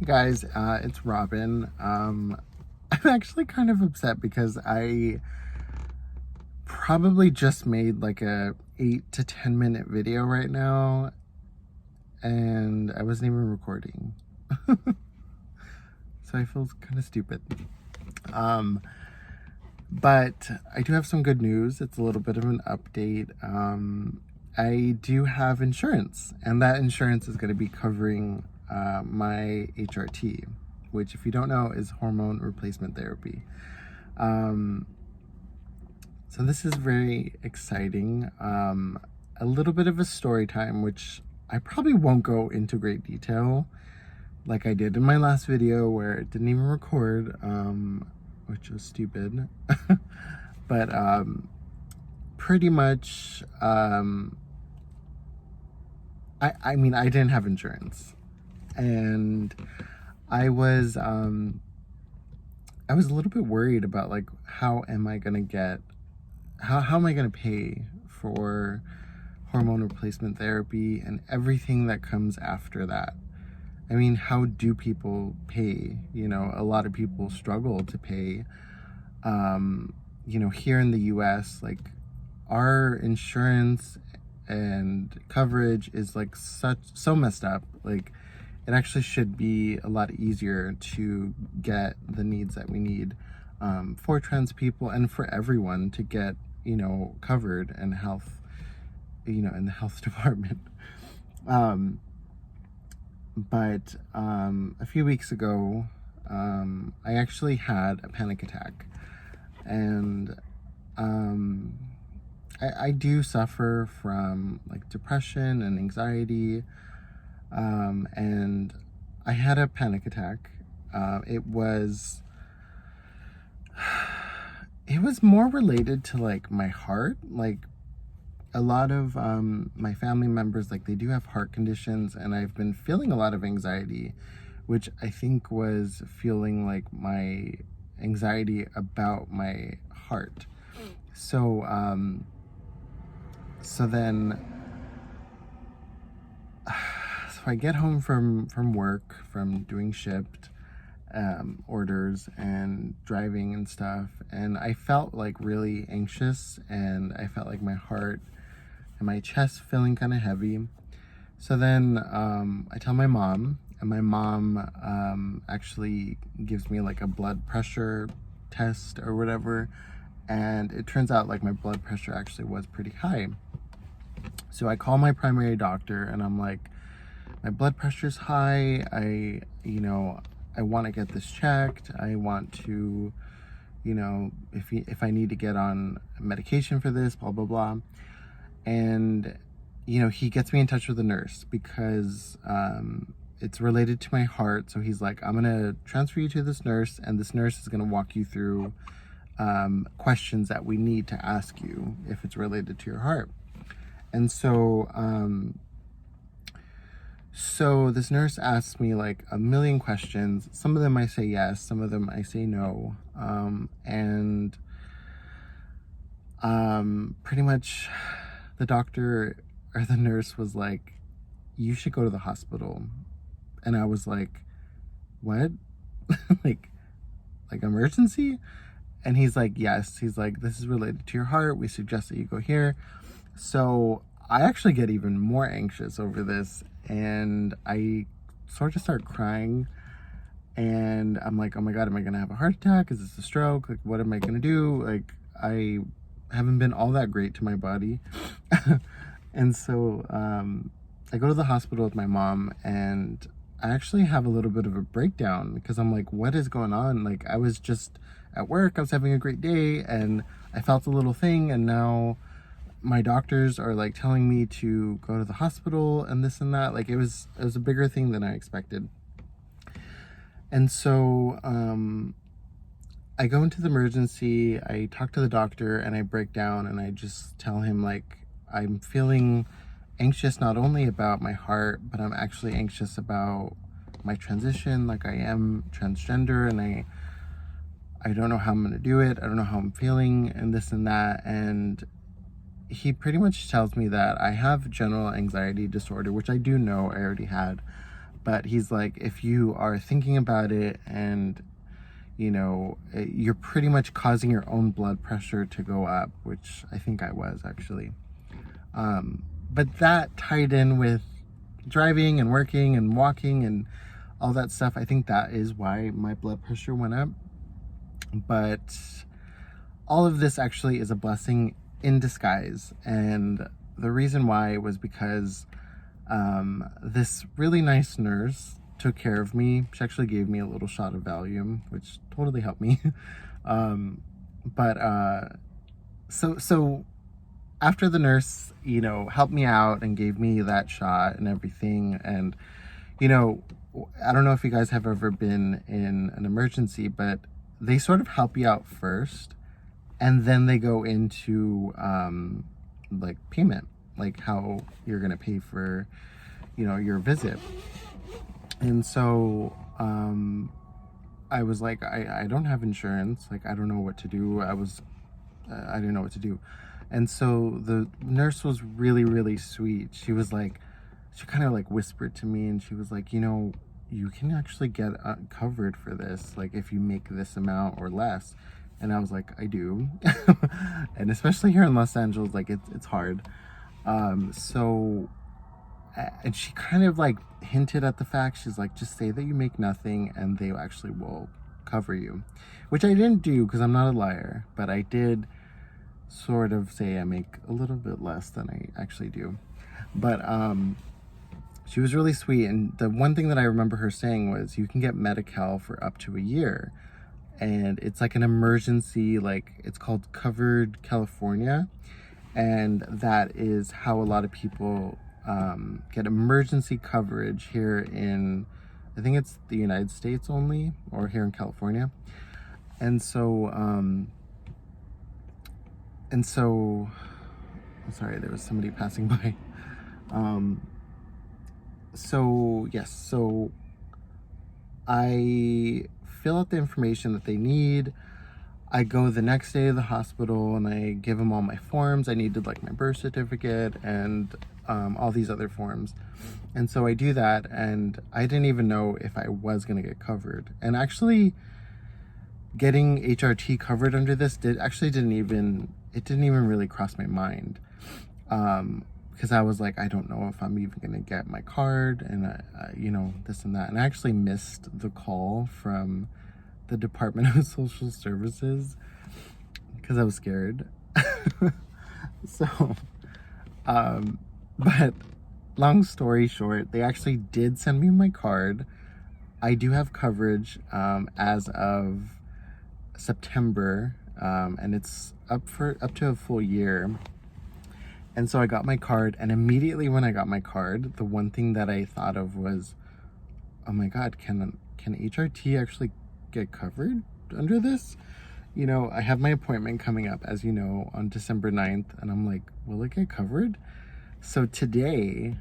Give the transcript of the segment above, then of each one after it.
Hey guys, it's Robin. I'm actually kind of upset because I probably just made like a 8 to 10 minute video right now, and I wasn't even recording. So I feel kind of stupid. Um, but I do have some good news. It's a little bit of an update. I do have insurance, and that insurance is going to be covering my HRT, which, if you don't know, is hormone replacement therapy. So this is very exciting. A little bit of a story time, which I probably won't go into great detail like I did in my last video where it didn't even record, which was stupid. But pretty much, I mean, I didn't have insurance, and I was a little bit worried about like how am I gonna get how am I gonna pay for hormone replacement therapy and everything that comes after that. I mean, how do people pay? You know, a lot of people struggle to pay. Here in the US, like, our insurance and coverage is like so messed up. Like, it actually should be a lot easier to get the needs that we need for trans people and for everyone to get, covered and health, in the health department. But a few weeks ago, I actually had a panic attack, and I do suffer from like depression and anxiety, and I had a panic attack. It was more related to like my heart. Like, a lot of my family members, like, they do have heart conditions, and I've been feeling a lot of anxiety, which I think was feeling like my anxiety about my heart. So then so I get home from work, from doing shift orders and driving and stuff, and I felt like really anxious, and I felt like my heart and my chest feeling kind of heavy. So then I tell my mom, and my mom actually gives me like a blood pressure test or whatever, and it turns out like my blood pressure actually was pretty high. So I call my primary doctor, and I'm like, my blood pressure's high. I want to get this checked. I want to, if I need to get on medication for this, blah blah blah. And he gets me in touch with a nurse because it's related to my heart. So he's like, I'm gonna transfer you to this nurse, and this nurse is gonna walk you through questions that we need to ask you if it's related to your heart. And so this nurse asks me like a million questions. Some of them I say yes, some of them I say no. And pretty much the doctor or the nurse was like, you should go to the hospital. And I was like, what? like emergency? And he's like, yes. He's like, this is related to your heart. We suggest that you go here. So I actually get even more anxious over this, and I sort of start crying, and I'm like, oh my God, am I gonna have a heart attack? Is this a stroke? Like, what am I gonna do? Like, I haven't been all that great to my body. And so I go to the hospital with my mom, and I actually have a little bit of a breakdown because I'm like, what is going on? Like, I was just at work, I was having a great day, and I felt a little thing, and now my doctors are like telling me to go to the hospital and this and that. Like, it was a bigger thing than I expected. And so I go into the emergency, I talk to the doctor, and I break down, and I just tell him like, I'm feeling anxious not only about my heart, but I'm actually anxious about my transition. Like, I am transgender, and I don't know how I'm gonna do it. I don't know how I'm feeling, and this and that. And he pretty much tells me that I have general anxiety disorder, which I do know I already had, But he's like, if you are thinking about it and, you're pretty much causing your own blood pressure to go up, which I think I was actually. But that tied in with driving and working and walking and all that stuff. I think that is why my blood pressure went up. But all of this actually is a blessing in disguise. And the reason why was because this really nice nurse took care of me. She actually gave me a little shot of Valium, which totally helped me. So after the nurse, helped me out and gave me that shot and everything, and, I don't know if you guys have ever been in an emergency, but they sort of help you out first, and then they go into, like, payment, like how you're going to pay for, your visit. And so, I was like, I don't have insurance. Like, I don't know what to do. I didn't know what to do. And so the nurse was really, really sweet. She was like, she kind of like whispered to me, and she was like, you can actually get covered for this, like if you make this amount or less. And I was like, I do. And especially here in Los Angeles, like it's hard. And she kind of like hinted at the fact, she's like, just say that you make nothing and they actually will cover you, which I didn't do because I'm not a liar, but I did sort of say I make a little bit less than I actually do. But she was really sweet, and the one thing that I remember her saying was, you can get Medi-Cal for up to a year, and it's like an emergency, like it's called Covered California, and that is how a lot of people get emergency coverage here in, I think it's the United States only, or here in California. And so I'm sorry, there was somebody passing by. So I fill out the information that they need. I go the next day to the hospital and I give them all my forms. I needed like my birth certificate and all these other forms. And so I do that, and I didn't even know if I was gonna get covered. And actually getting HRT covered under this didn't even really cross my mind. Because I was like, I don't know if I'm even gonna get my card, and this and that. And I actually missed the call from the Department of Social Services because I was scared. So, but long story short, they actually did send me my card. I do have coverage as of September, and it's up to a full year. And so I got my card, and immediately when I got my card, the one thing that I thought of was, oh my God, can HRT actually get covered under this? I have my appointment coming up, as you know, on December 9th, and I'm like, will it get covered? So today,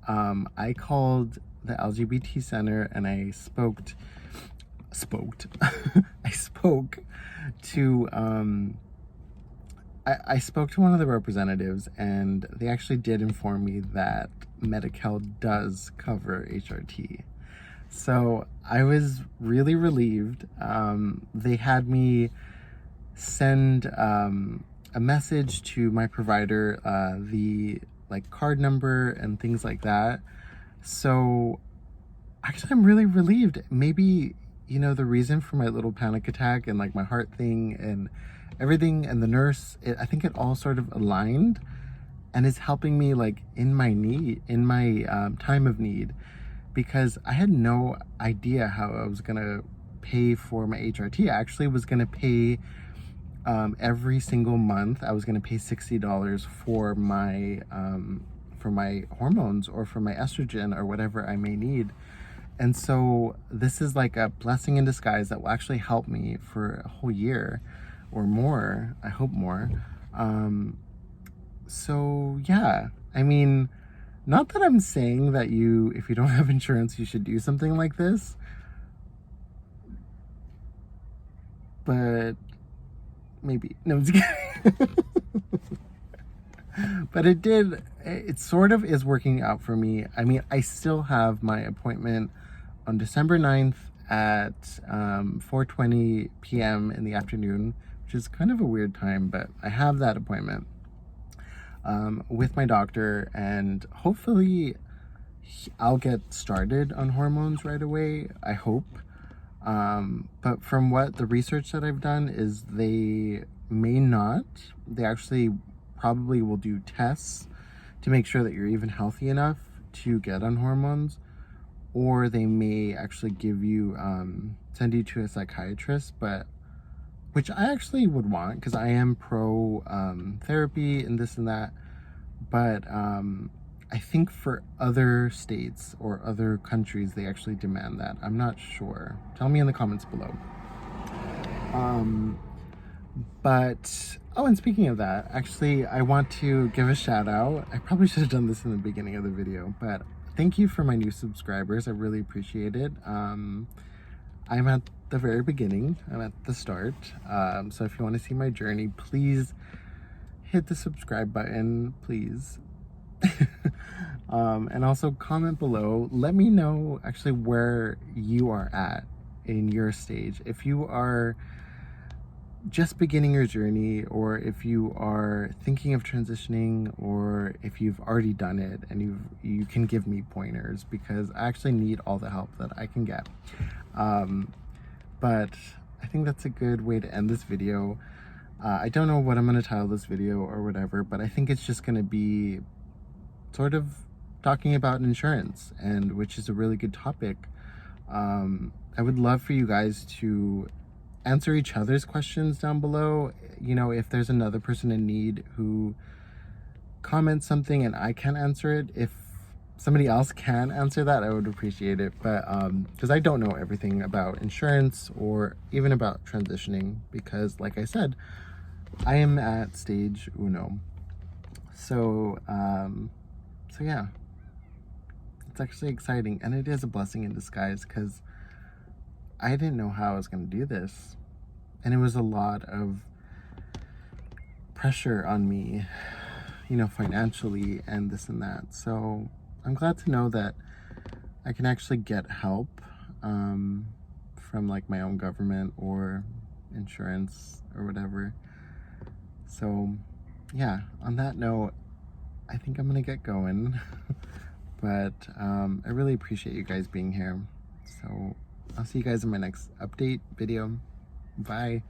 I called the LGBT Center, and I spoke to I spoke to one of the representatives, and they actually did inform me that Medi-Cal does cover HRT. So I was really relieved. They had me send a message to my provider, the card number and things like that. So actually I'm really relieved. Maybe, the reason for my little panic attack and my heart thing and everything, and the nurse, I think it all sort of aligned and is helping me in my time of need, because I had no idea how I was gonna pay for my HRT. I actually was gonna pay every single month. I was gonna pay $60 for my hormones or for my estrogen or whatever I may need. And so this is like a blessing in disguise that will actually help me for a whole year or more. I hope more. So yeah, I mean, not that I'm saying that if you don't have insurance, you should do something like this, but maybe. No, I'm just kidding. But it it sort of is working out for me. I mean, I still have my appointment on December 9th at 4:20 p.m. in the afternoon, which is kind of a weird time, but I have that appointment with my doctor, and hopefully I'll get started on hormones right away, I hope. But from what the research that I've done is they may not. They actually probably will do tests to make sure that you're even healthy enough to get on hormones, or they may actually give you, send you to a psychiatrist, but which I actually would want because I am pro therapy and this and that. But I think for other states or other countries, they actually demand that. I'm not sure. Tell me in the comments below. But, oh, and speaking of that, actually, I want to give a shout out. I probably should have done this in the beginning of the video, but thank you for my new subscribers. I really appreciate it. I'm at the very beginning. I'm at the start. So if you want to see my journey, please hit the subscribe button, please. And also comment below. Let me know actually where you are at in your stage. If you are just beginning your journey, or if you are thinking of transitioning, or if you've already done it and you can give me pointers, because I actually need all the help that I can get. But I think that's a good way to end this video. I don't know what I'm going to title this video or whatever, but I think it's just going to be sort of talking about insurance, and which is a really good topic. I would love for you guys to answer each other's questions down below. You know, if there's another person in need who comments something and I can't answer it, if somebody else can answer that, I would appreciate it. But because I don't know everything about insurance or even about transitioning, because like I said, I am at stage uno. So so yeah, it's actually exciting, and it is a blessing in disguise, because I didn't know how I was going to do this, and it was a lot of pressure on me, you know, financially and this and that. So I'm glad to know that I can actually get help from like my own government or insurance or whatever. So yeah, on that note, I think I'm gonna get going. But I really appreciate you guys being here. So I'll see you guys in my next update video. Bye.